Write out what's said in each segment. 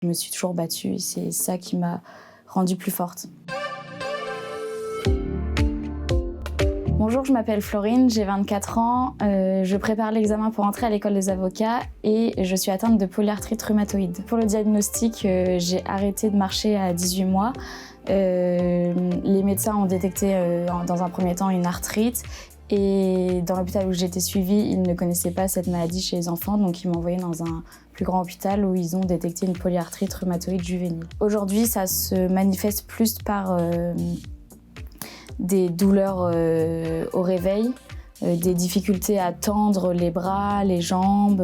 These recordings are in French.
Je me suis toujours battue et c'est ça qui m'a rendue plus forte. Bonjour, je m'appelle Florine, j'ai 24 ans, je prépare l'examen pour entrer à l'école des avocats et je suis atteinte de polyarthrite rhumatoïde. Pour le diagnostic, j'ai arrêté de marcher à 18 mois. Les médecins ont détecté dans un premier temps une arthrite et dans l'hôpital où j'ai été suivie, ils ne connaissaient pas cette maladie chez les enfants, donc ils m'ont envoyée dans un plus grand hôpital où ils ont détecté une polyarthrite rhumatoïde juvénile. Aujourd'hui, ça se manifeste plus par des douleurs au réveil, des difficultés à tendre les bras, les jambes,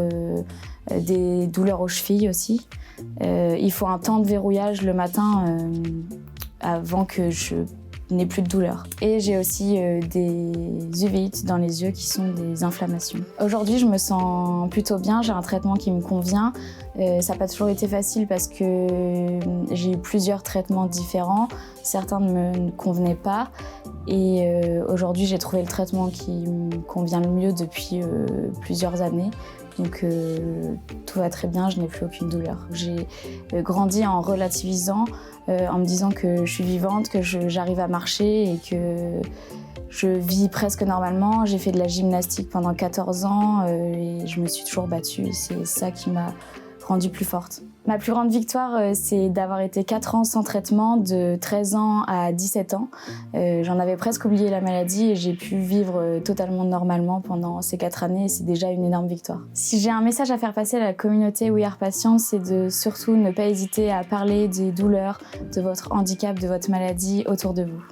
des douleurs aux chevilles aussi. Il faut un temps de verrouillage le matin avant que je n'ai plus de douleur. Et j'ai aussi des uvéites dans les yeux qui sont des inflammations. Aujourd'hui, je me sens plutôt bien, j'ai un traitement qui me convient. Ça n'a pas toujours été facile parce que j'ai eu plusieurs traitements différents. Certains ne me convenaient pas. Et aujourd'hui, j'ai trouvé le traitement qui me convient le mieux depuis plusieurs années. Donc tout va très bien, je n'ai plus aucune douleur. J'ai grandi en relativisant, en me disant que je suis vivante, que j'arrive à marcher et que je vis presque normalement. J'ai fait de la gymnastique pendant 14 ans et je me suis toujours battue. C'est ça qui m'a rendue plus forte. Ma plus grande victoire, c'est d'avoir été 4 ans sans traitement, de 13 ans à 17 ans. J'en avais presque oublié la maladie et j'ai pu vivre totalement normalement pendant ces 4 années et c'est déjà une énorme victoire. Si j'ai un message à faire passer à la communauté We Are Patients, c'est de surtout ne pas hésiter à parler des douleurs, de votre handicap, de votre maladie autour de vous.